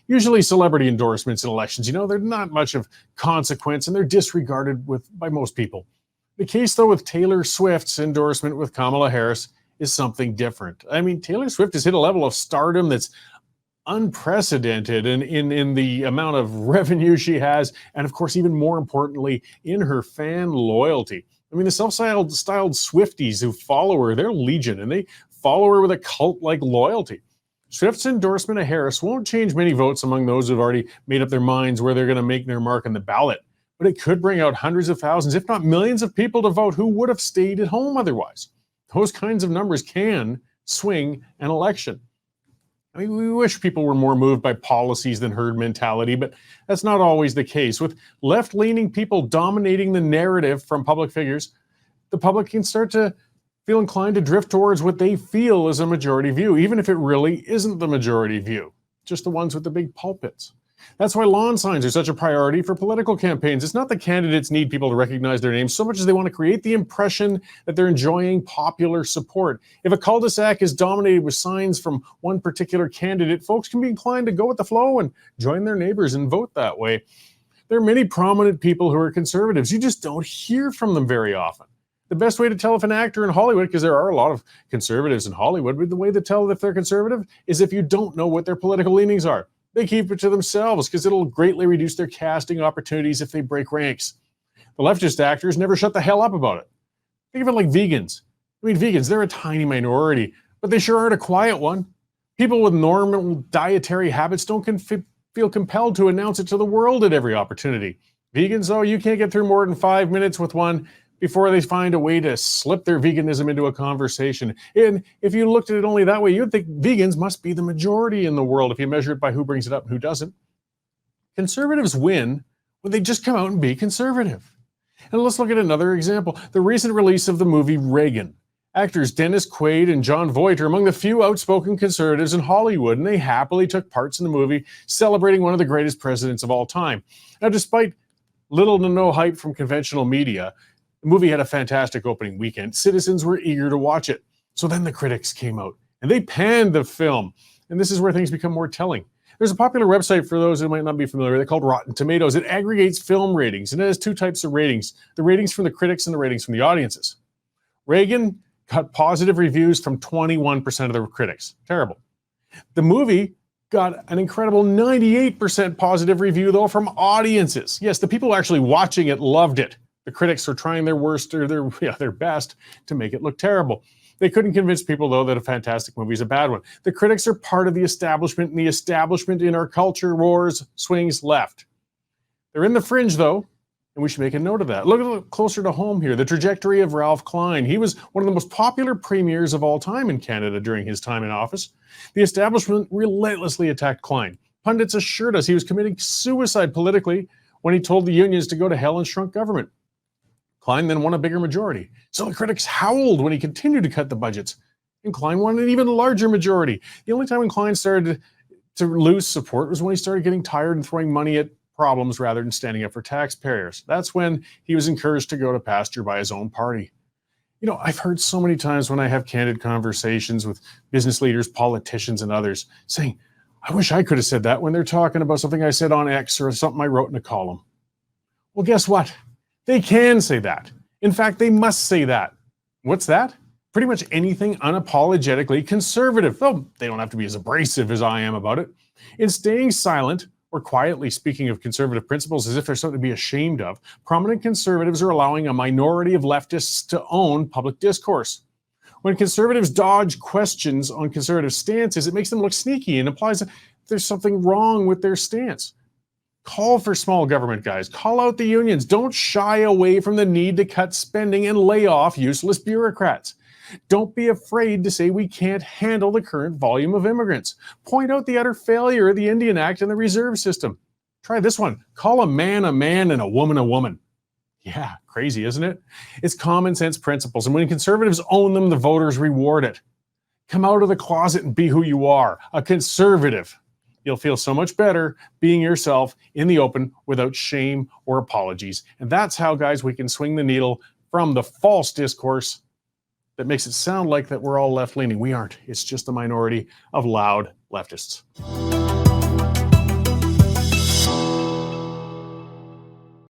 Usually celebrity endorsements in elections, they're not much of consequence and they're disregarded by most people. The case, though, with Taylor Swift's endorsement with Kamala Harris is something different. I mean, Taylor Swift has hit a level of stardom that's unprecedented in the amount of revenue she has, and of course, even more importantly, in her fan loyalty. I mean, the self-styled Swifties who follow her, they're legion, and they follow her with a cult-like loyalty. Swift's endorsement of Harris won't change many votes among those who've already made up their minds where they're going to make their mark on the ballot, but it could bring out hundreds of thousands, if not millions of people to vote who would have stayed at home otherwise. Those kinds of numbers can swing an election. I mean, we wish people were more moved by policies than herd mentality, but that's not always the case. With left-leaning people dominating the narrative from public figures, the public can start to feel inclined to drift towards what they feel is a majority view, even if it really isn't the majority view, just the ones with the big pulpits. That's why lawn signs are such a priority for political campaigns. It's not that candidates need people to recognize their names so much as they want to create the impression that they're enjoying popular support. If a cul-de-sac is dominated with signs from one particular candidate, folks can be inclined to go with the flow and join their neighbors and vote that way. There are many prominent people who are conservatives. You just don't hear from them very often. The best way to tell if an actor in Hollywood, because there are a lot of conservatives in Hollywood, but the way to tell if they're conservative is if you don't know what their political leanings are. They keep it to themselves because it'll greatly reduce their casting opportunities if they break ranks. The leftist actors never shut the hell up about it. Think of it like vegans. I mean, vegans, they're a tiny minority, but they sure aren't a quiet one. People with normal dietary habits don't feel compelled to announce it to the world at every opportunity. Vegans, though, you can't get through more than 5 minutes with one before they find a way to slip their veganism into a conversation. And if you looked at it only that way, you'd think vegans must be the majority in the world if you measure it by who brings it up and who doesn't. Conservatives win when they just come out and be conservative. And let's look at another example. The recent release of the movie Reagan. Actors Dennis Quaid and Jon Voight are among the few outspoken conservatives in Hollywood, and they happily took parts in the movie, celebrating one of the greatest presidents of all time. Now, despite little to no hype from conventional media, the movie had a fantastic opening weekend. Citizens were eager to watch it. So then the critics came out and they panned the film. And this is where things become more telling. There's a popular website for those who might not be familiar with it called Rotten Tomatoes. It aggregates film ratings and it has two types of ratings, the ratings from the critics and the ratings from the audiences. Reagan got positive reviews from 21% of the critics. Terrible. The movie got an incredible 98% positive review though from audiences. Yes, the people actually watching it loved it. The critics are trying their worst or their best to make it look terrible. They couldn't convince people, though, that a fantastic movie is a bad one. The critics are part of the establishment, and the establishment in our culture wars swings left. They're in the fringe, though, and we should make a note of that. Look a little closer to home here. The trajectory of Ralph Klein. He was one of the most popular premiers of all time in Canada during his time in office. The establishment relentlessly attacked Klein. Pundits assured us he was committing suicide politically when he told the unions to go to hell and shrunk government. Klein then won a bigger majority. So the critics howled when he continued to cut the budgets. And Klein won an even larger majority. The only time when Klein started to lose support was when he started getting tired and throwing money at problems rather than standing up for taxpayers. That's when he was encouraged to go to pasture by his own party. I've heard so many times when I have candid conversations with business leaders, politicians, and others saying, I wish I could have said that when they're talking about something I said on X or something I wrote in a column. Well, guess what? They can say that. In fact, they must say that. What's that? Pretty much anything unapologetically conservative. Though they don't have to be as abrasive as I am about it. In staying silent or quietly speaking of conservative principles as if there's something to be ashamed of, prominent conservatives are allowing a minority of leftists to own public discourse. When conservatives dodge questions on conservative stances, it makes them look sneaky and implies that there's something wrong with their stance. Call for small government, guys. Call out the unions. Don't shy away from the need to cut spending and lay off useless bureaucrats. Don't be afraid to say we can't handle the current volume of immigrants. Point out the utter failure of the Indian Act and the reserve system. Try this one. Call a man and a woman a woman. Yeah, crazy, isn't it? It's common sense principles, and when conservatives own them, the voters reward it. Come out of the closet and be who you are, a conservative. You'll feel so much better being yourself in the open without shame or apologies. And that's how, guys, we can swing the needle from the false discourse that makes it sound like that we're all left-leaning. We aren't. It's just the minority of loud leftists.